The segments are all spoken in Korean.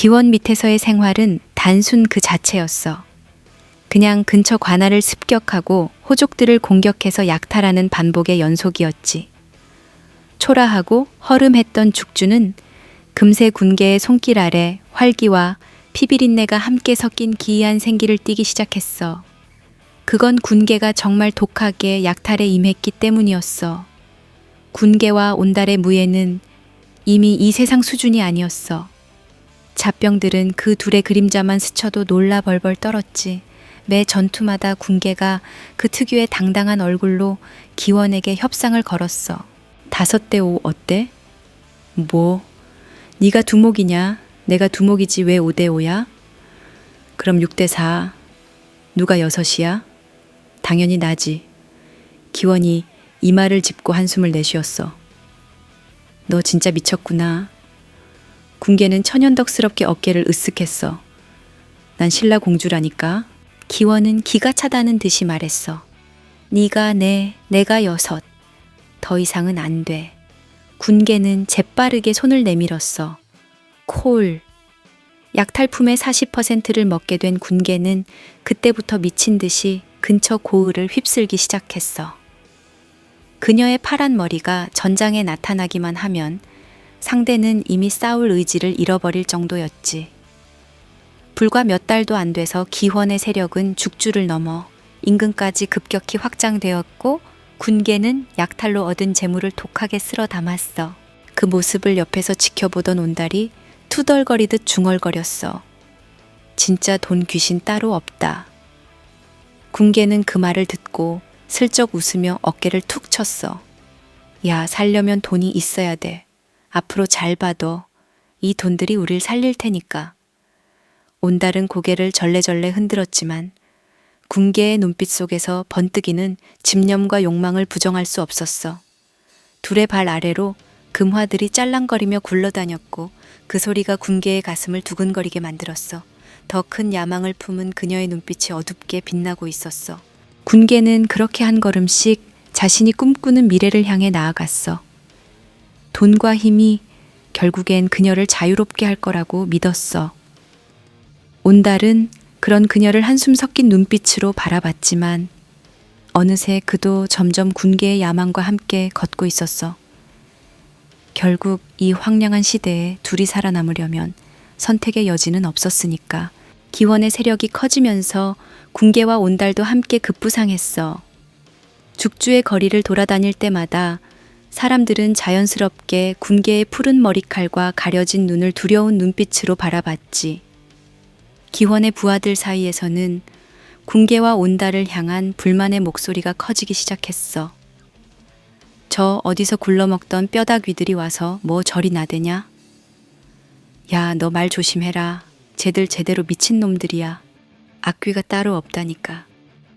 기원 밑에서의 생활은 단순 그 자체였어. 그냥 근처 관할을 습격하고 호족들을 공격해서 약탈하는 반복의 연속이었지. 초라하고 허름했던 죽주는 금세 군계의 손길 아래 활기와 피비린내가 함께 섞인 기이한 생기를 띠기 시작했어. 그건 군계가 정말 독하게 약탈에 임했기 때문이었어. 군계와 온달의 무예는 이미 이 세상 수준이 아니었어. 잡병들은 그 둘의 그림자만 스쳐도 놀라 벌벌 떨었지. 매 전투마다 군계가 그 특유의 당당한 얼굴로 기원에게 협상을 걸었어. 5대5 어때? 뭐? 네가 두목이냐? 내가 두목이지 왜 5대5야? 그럼 6대4. 누가 6이야? 당연히 나지. 기원이 이마를 짚고 한숨을 내쉬었어. 너 진짜 미쳤구나. 군계는 천연덕스럽게 어깨를 으쓱했어. 난 신라 공주라니까. 기원은 기가 차다는 듯이 말했어. 네가 네, 내가 6. 더 이상은 안 돼. 군계는 재빠르게 손을 내밀었어. 콜. 약탈품의 40%를 먹게 된 군계는 그때부터 미친 듯이 근처 고을을 휩쓸기 시작했어. 그녀의 파란 머리가 전장에 나타나기만 하면 상대는 이미 싸울 의지를 잃어버릴 정도였지. 불과 몇 달도 안 돼서 기원의 세력은 죽주를 넘어 인근까지 급격히 확장되었고 군계는 약탈로 얻은 재물을 독하게 쓸어 담았어. 그 모습을 옆에서 지켜보던 온달이 투덜거리듯 중얼거렸어. 진짜 돈 귀신 따로 없다. 군계는 그 말을 듣고 슬쩍 웃으며 어깨를 툭 쳤어. 야, 살려면 돈이 있어야 돼. 앞으로 잘 봐둬. 이 돈들이 우릴 살릴 테니까. 온달은 고개를 절레절레 흔들었지만 군계의 눈빛 속에서 번뜩이는 집념과 욕망을 부정할 수 없었어. 둘의 발 아래로 금화들이 짤랑거리며 굴러다녔고 그 소리가 군계의 가슴을 두근거리게 만들었어. 더 큰 야망을 품은 그녀의 눈빛이 어둡게 빛나고 있었어. 군계는 그렇게 한 걸음씩 자신이 꿈꾸는 미래를 향해 나아갔어. 돈과 힘이 결국엔 그녀를 자유롭게 할 거라고 믿었어. 온달은 그런 그녀를 한숨 섞인 눈빛으로 바라봤지만 어느새 그도 점점 군계의 야망과 함께 걷고 있었어. 결국 이 황량한 시대에 둘이 살아남으려면 선택의 여지는 없었으니까. 기원의 세력이 커지면서 군계와 온달도 함께 급부상했어. 죽주의 거리를 돌아다닐 때마다 사람들은 자연스럽게 군계의 푸른 머리칼과 가려진 눈을 두려운 눈빛으로 바라봤지. 기원의 부하들 사이에서는 군계와 온달을 향한 불만의 목소리가 커지기 시작했어. 저 어디서 굴러먹던 뼈다귀들이 와서 뭐 저리 나대냐? 야, 너 말 조심해라. 쟤들 제대로 미친놈들이야. 악귀가 따로 없다니까.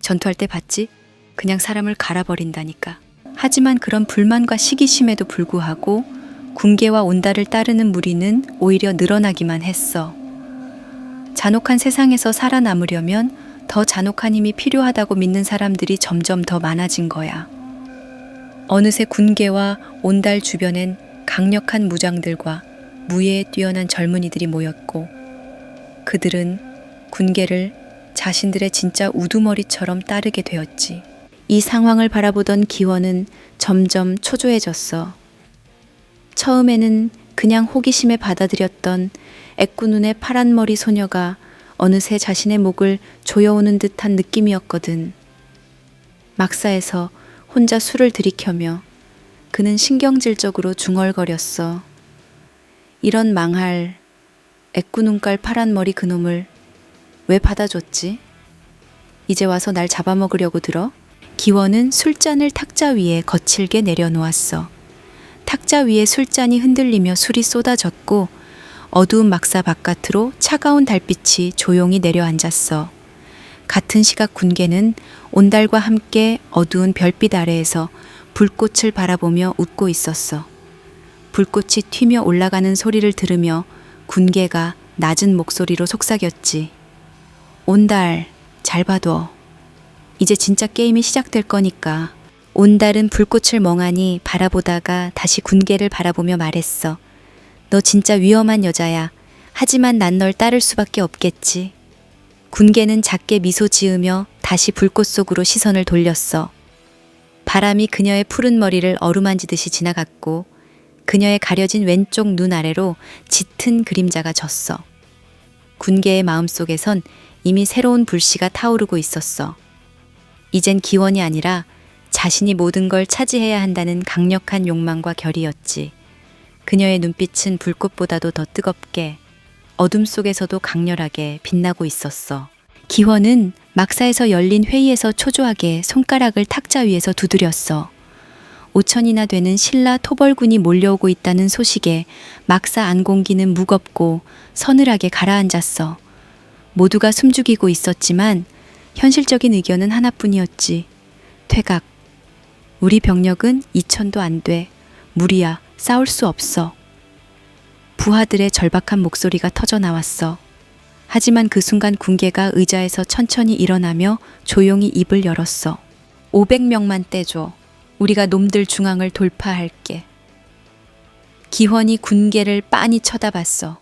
전투할 때 봤지? 그냥 사람을 갈아버린다니까. 하지만 그런 불만과 시기심에도 불구하고 군계와 온달을 따르는 무리는 오히려 늘어나기만 했어. 잔혹한 세상에서 살아남으려면 더 잔혹한 힘이 필요하다고 믿는 사람들이 점점 더 많아진 거야. 어느새 군계와 온달 주변엔 강력한 무장들과 무예에 뛰어난 젊은이들이 모였고 그들은 군계를 자신들의 진짜 우두머리처럼 따르게 되었지. 이 상황을 바라보던 기원은 점점 초조해졌어. 처음에는 그냥 호기심에 받아들였던 애꾸눈의 파란 머리 소녀가 어느새 자신의 목을 조여오는 듯한 느낌이었거든. 막사에서 혼자 술을 들이켜며 그는 신경질적으로 중얼거렸어. 이런 망할 애꾸눈깔 파란 머리 그놈을 왜 받아줬지? 이제 와서 날 잡아먹으려고 들어? 기원은 술잔을 탁자 위에 거칠게 내려놓았어. 탁자 위에 술잔이 흔들리며 술이 쏟아졌고 어두운 막사 바깥으로 차가운 달빛이 조용히 내려앉았어. 같은 시각 군계는 온달과 함께 어두운 별빛 아래에서 불꽃을 바라보며 웃고 있었어. 불꽃이 튀며 올라가는 소리를 들으며 군계가 낮은 목소리로 속삭였지. 온달, 잘 봐둬. 이제 진짜 게임이 시작될 거니까. 온달은 불꽃을 멍하니 바라보다가 다시 군계를 바라보며 말했어. 너 진짜 위험한 여자야. 하지만 난 널 따를 수밖에 없겠지. 군계는 작게 미소 지으며 다시 불꽃 속으로 시선을 돌렸어. 바람이 그녀의 푸른 머리를 어루만지듯이 지나갔고 그녀의 가려진 왼쪽 눈 아래로 짙은 그림자가 졌어. 군계의 마음속에선 이미 새로운 불씨가 타오르고 있었어. 이젠 기원이 아니라 자신이 모든 걸 차지해야 한다는 강력한 욕망과 결의였지. 그녀의 눈빛은 불꽃보다도 더 뜨겁게, 어둠 속에서도 강렬하게 빛나고 있었어. 기원은 막사에서 열린 회의에서 초조하게 손가락을 탁자 위에서 두드렸어. 5천이나 되는 신라 토벌군이 몰려오고 있다는 소식에 막사 안공기는 무겁고 서늘하게 가라앉았어. 모두가 숨죽이고 있었지만 현실적인 의견은 하나뿐이었지. 퇴각. 우리 병력은 2천도 안 돼. 무리야. 싸울 수 없어. 부하들의 절박한 목소리가 터져 나왔어. 하지만 그 순간 군계가 의자에서 천천히 일어나며 조용히 입을 열었어. 500명만 떼줘. 우리가 놈들 중앙을 돌파할게. 기원이 군계를 빤히 쳐다봤어.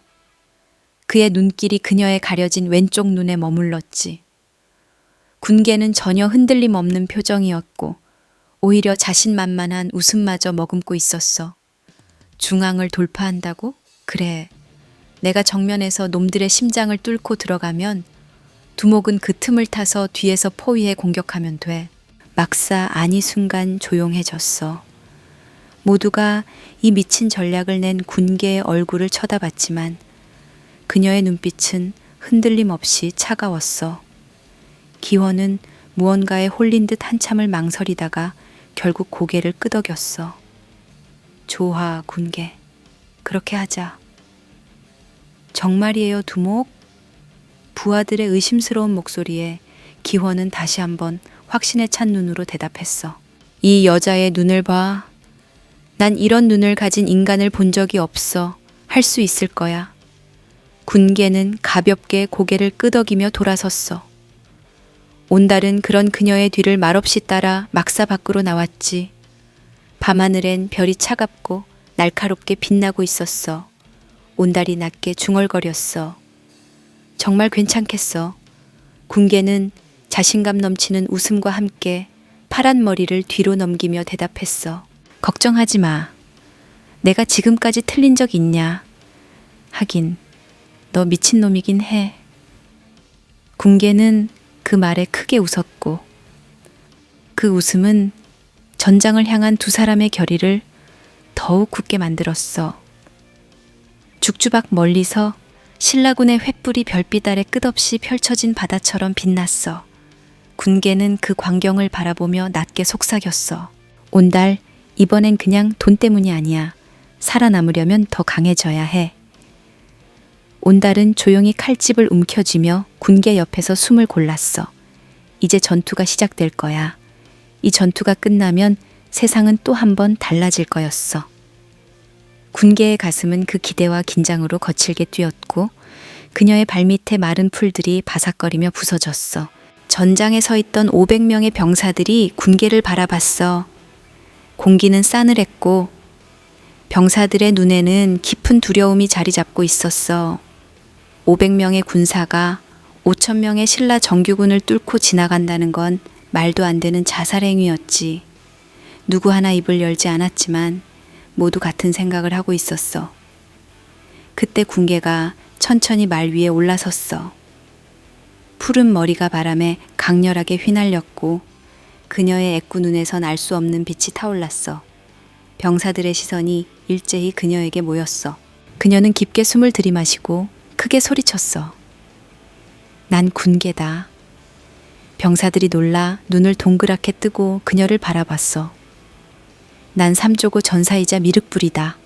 그의 눈길이 그녀의 가려진 왼쪽 눈에 머물렀지. 군계는 전혀 흔들림 없는 표정이었고 오히려 자신만만한 웃음마저 머금고 있었어. 중앙을 돌파한다고? 그래. 내가 정면에서 놈들의 심장을 뚫고 들어가면 두목은 그 틈을 타서 뒤에서 포위해 공격하면 돼. 막사 아니 순간 조용해졌어. 모두가 이 미친 전략을 낸 군계의 얼굴을 쳐다봤지만 그녀의 눈빛은 흔들림 없이 차가웠어. 기원은 무언가에 홀린 듯 한참을 망설이다가 결국 고개를 끄덕였어. 좋아, 군계. 그렇게 하자. 정말이에요, 두목? 부하들의 의심스러운 목소리에 기원은 다시 한번 확신에 찬 눈으로 대답했어. 이 여자의 눈을 봐. 난 이런 눈을 가진 인간을 본 적이 없어. 할 수 있을 거야. 군계는 가볍게 고개를 끄덕이며 돌아섰어. 온달은 그런 그녀의 뒤를 말없이 따라 막사 밖으로 나왔지. 밤하늘엔 별이 차갑고 날카롭게 빛나고 있었어. 온달이 낮게 중얼거렸어. 정말 괜찮겠어. 군계는 자신감 넘치는 웃음과 함께 파란 머리를 뒤로 넘기며 대답했어. 걱정하지 마. 내가 지금까지 틀린 적 있냐. 하긴 너 미친놈이긴 해. 군계는 그 말에 크게 웃었고 그 웃음은 전장을 향한 두 사람의 결의를 더욱 굳게 만들었어. 죽주박 멀리서 신라군의 횃불이 별빛 아래 끝없이 펼쳐진 바다처럼 빛났어. 군계는 그 광경을 바라보며 낮게 속삭였어. 온달, 이번엔 그냥 돈 때문이 아니야. 살아남으려면 더 강해져야 해. 온달은 조용히 칼집을 움켜쥐며 군계 옆에서 숨을 골랐어. 이제 전투가 시작될 거야. 이 전투가 끝나면 세상은 또 한 번 달라질 거였어. 군계의 가슴은 그 기대와 긴장으로 거칠게 뛰었고 그녀의 발밑에 마른 풀들이 바삭거리며 부서졌어. 전장에 서 있던 500명의 병사들이 군계를 바라봤어. 공기는 싸늘했고 병사들의 눈에는 깊은 두려움이 자리 잡고 있었어. 500명의 군사가 5,000명의 신라 정규군을 뚫고 지나간다는 건 말도 안 되는 자살 행위였지. 누구 하나 입을 열지 않았지만 모두 같은 생각을 하고 있었어. 그때 군계가 천천히 말 위에 올라섰어. 푸른 머리가 바람에 강렬하게 휘날렸고 그녀의 애꾸 눈에선 알 수 없는 빛이 타올랐어. 병사들의 시선이 일제히 그녀에게 모였어. 그녀는 깊게 숨을 들이마시고 크게 소리쳤어. 난 군계다. 병사들이 놀라 눈을 동그랗게 뜨고 그녀를 바라봤어. 난 삼조고 전사이자 미륵불이다.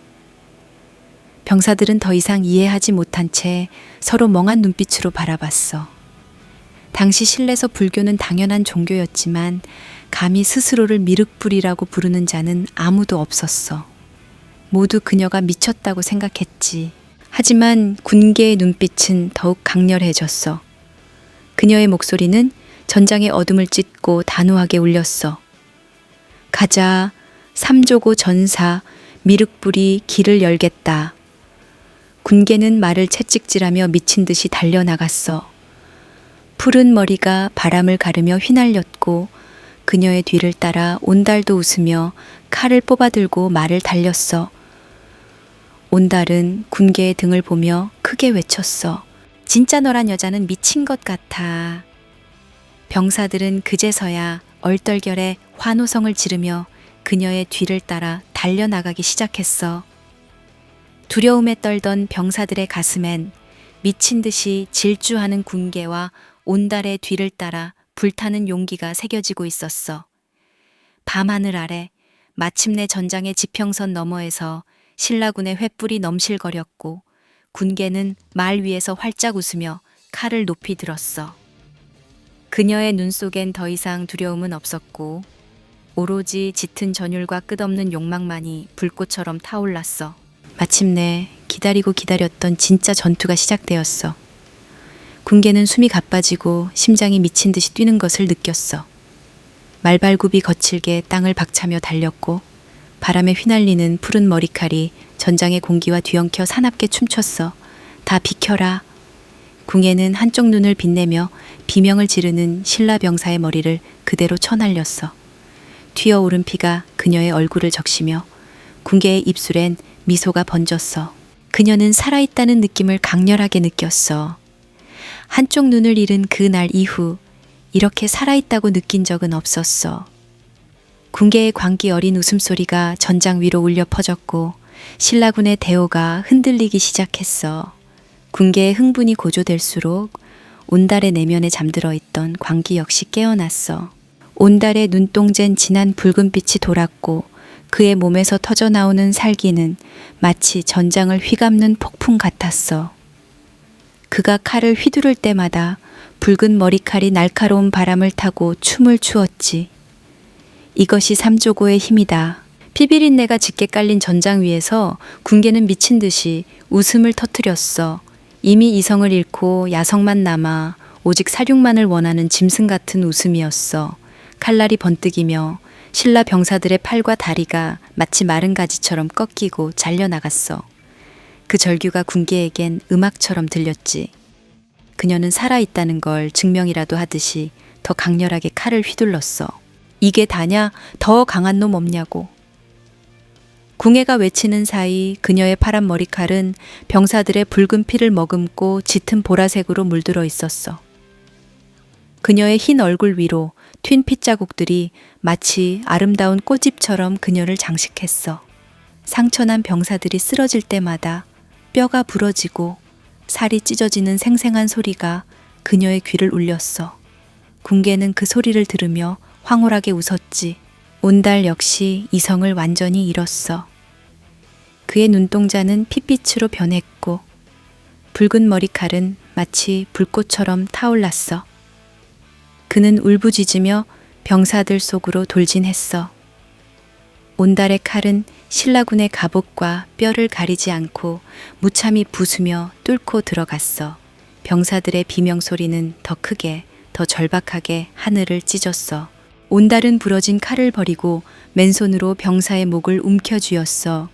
병사들은 더 이상 이해하지 못한 채 서로 멍한 눈빛으로 바라봤어. 당시 신라에서 불교는 당연한 종교였지만 감히 스스로를 미륵불이라고 부르는 자는 아무도 없었어. 모두 그녀가 미쳤다고 생각했지. 하지만 군계의 눈빛은 더욱 강렬해졌어. 그녀의 목소리는 전장의 어둠을 찢고 단호하게 울렸어. 가자. 삼조고 전사, 미륵불이 길을 열겠다. 군개는 말을 채찍질하며 미친 듯이 달려나갔어. 푸른 머리가 바람을 가르며 휘날렸고 그녀의 뒤를 따라 온달도 웃으며 칼을 뽑아들고 말을 달렸어. 온달은 군개의 등을 보며 크게 외쳤어. 진짜 너란 여자는 미친 것 같아. 병사들은 그제서야 얼떨결에 환호성을 지르며 그녀의 뒤를 따라 달려나가기 시작했어. 두려움에 떨던 병사들의 가슴엔 미친 듯이 질주하는 군개와 온달의 뒤를 따라 불타는 용기가 새겨지고 있었어. 밤하늘 아래 마침내 전장의 지평선 너머에서 신라군의 횃불이 넘실거렸고 군개는 말 위에서 활짝 웃으며 칼을 높이 들었어. 그녀의 눈 속엔 더 이상 두려움은 없었고 오로지 짙은 전율과 끝없는 욕망만이 불꽃처럼 타올랐어. 마침내 기다리고 기다렸던 진짜 전투가 시작되었어. 군개는 숨이 가빠지고 심장이 미친 듯이 뛰는 것을 느꼈어. 말발굽이 거칠게 땅을 박차며 달렸고 바람에 휘날리는 푸른 머리칼이 전장의 공기와 뒤엉켜 사납게 춤췄어. 다 비켜라. 궁예는 한쪽 눈을 빛내며 비명을 지르는 신라 병사의 머리를 그대로 쳐날렸어. 튀어오른 피가 그녀의 얼굴을 적시며 군개의 입술엔 미소가 번졌어. 그녀는 살아있다는 느낌을 강렬하게 느꼈어. 한쪽 눈을 잃은 그 날 이후 이렇게 살아있다고 느낀 적은 없었어. 군개의 광기 어린 웃음소리가 전장 위로 울려 퍼졌고 신라군의 대오가 흔들리기 시작했어. 군개의 흥분이 고조될수록 온달의 내면에 잠들어 있던 광기 역시 깨어났어. 온달의 눈동자엔 진한 붉은빛이 돌았고 그의 몸에서 터져나오는 살기는 마치 전장을 휘감는 폭풍 같았어. 그가 칼을 휘두를 때마다 붉은 머리칼이 날카로운 바람을 타고 춤을 추었지. 이것이 삼조고의 힘이다. 피비린내가 짙게 깔린 전장 위에서 군개는 미친 듯이 웃음을 터뜨렸어. 이미 이성을 잃고 야성만 남아 오직 사륙만을 원하는 짐승 같은 웃음이었어. 칼날이 번뜩이며 신라 병사들의 팔과 다리가 마치 마른 가지처럼 꺾이고 잘려나갔어. 그 절규가 군개에겐 음악처럼 들렸지. 그녀는 살아있다는 걸 증명이라도 하듯이 더 강렬하게 칼을 휘둘렀어. 이게 다냐? 더 강한 놈 없냐고. 궁예가 외치는 사이 그녀의 파란 머리칼은 병사들의 붉은 피를 머금고 짙은 보라색으로 물들어 있었어. 그녀의 흰 얼굴 위로 튄 핏자국들이 마치 아름다운 꽃잎처럼 그녀를 장식했어. 상처난 병사들이 쓰러질 때마다 뼈가 부러지고 살이 찢어지는 생생한 소리가 그녀의 귀를 울렸어. 군개는 그 소리를 들으며 황홀하게 웃었지. 온달 역시 이성을 완전히 잃었어. 그의 눈동자는 핏빛으로 변했고 붉은 머리칼은 마치 불꽃처럼 타올랐어. 그는 울부짖으며 병사들 속으로 돌진했어. 온달의 칼은 신라군의 갑옷과 뼈를 가리지 않고 무참히 부수며 뚫고 들어갔어. 병사들의 비명소리는 더 크게, 더 절박하게 하늘을 찢었어. 온달은 부러진 칼을 버리고 맨손으로 병사의 목을 움켜쥐었어.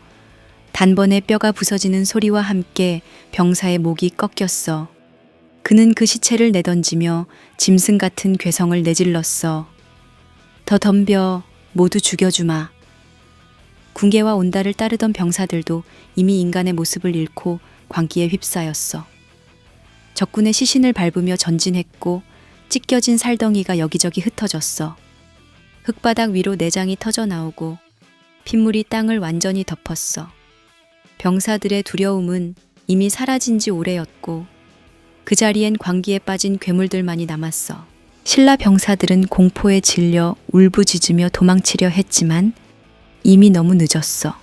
단번에 뼈가 부서지는 소리와 함께 병사의 목이 꺾였어. 그는 그 시체를 내던지며 짐승 같은 괴성을 내질렀어. 더 덤벼, 모두 죽여주마. 군개와 온달을 따르던 병사들도 이미 인간의 모습을 잃고 광기에 휩싸였어. 적군의 시신을 밟으며 전진했고 찢겨진 살덩이가 여기저기 흩어졌어. 흙바닥 위로 내장이 터져 나오고 핏물이 땅을 완전히 덮었어. 병사들의 두려움은 이미 사라진 지 오래였고 그 자리엔 광기에 빠진 괴물들만이 남았어. 신라 병사들은 공포에 질려 울부짖으며 도망치려 했지만 이미 너무 늦었어.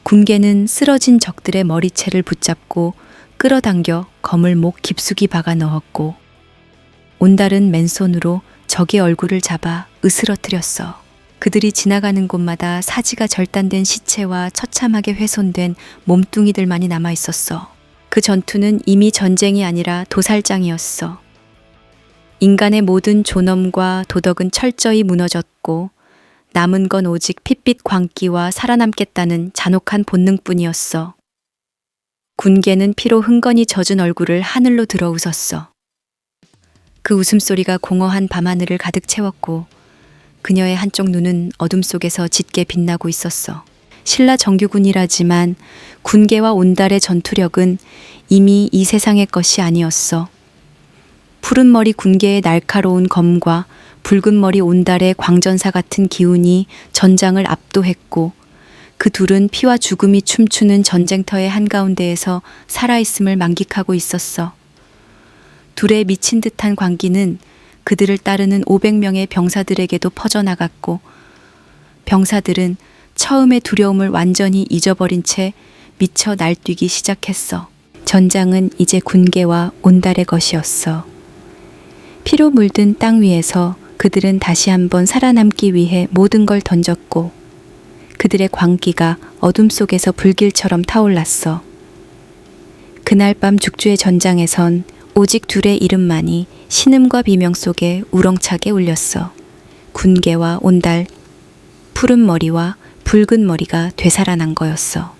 군개는 쓰러진 적들의 머리채를 붙잡고 끌어당겨 검을 목 깊숙이 박아 넣었고 온달은 맨손으로 적의 얼굴을 잡아 으스러뜨렸어. 그들이 지나가는 곳마다 사지가 절단된 시체와 처참하게 훼손된 몸뚱이들만이 남아있었어. 그 전투는 이미 전쟁이 아니라 도살장이었어. 인간의 모든 존엄과 도덕은 철저히 무너졌고 남은 건 오직 핏빛 광기와 살아남겠다는 잔혹한 본능뿐이었어. 군계는 피로 흥건히 젖은 얼굴을 하늘로 들어 웃었어. 그 웃음소리가 공허한 밤하늘을 가득 채웠고 그녀의 한쪽 눈은 어둠 속에서 짙게 빛나고 있었어. 신라 정규군이라지만 군계와 온달의 전투력은 이미 이 세상의 것이 아니었어. 푸른 머리 군계의 날카로운 검과 붉은 머리 온달의 광전사 같은 기운이 전장을 압도했고 그 둘은 피와 죽음이 춤추는 전쟁터의 한가운데에서 살아있음을 만끽하고 있었어. 둘의 미친 듯한 광기는 그들을 따르는 500명의 병사들에게도 퍼져나갔고 병사들은 처음의 두려움을 완전히 잊어버린 채 미쳐 날뛰기 시작했어. 전장은 이제 군계와 온달의 것이었어. 피로 물든 땅 위에서 그들은 다시 한번 살아남기 위해 모든 걸 던졌고 그들의 광기가 어둠 속에서 불길처럼 타올랐어. 그날 밤 죽주의 전장에선 오직 둘의 이름만이 신음과 비명 속에 우렁차게 울렸어. 군계와 온달, 푸른 머리와 붉은 머리가 되살아난 거였어.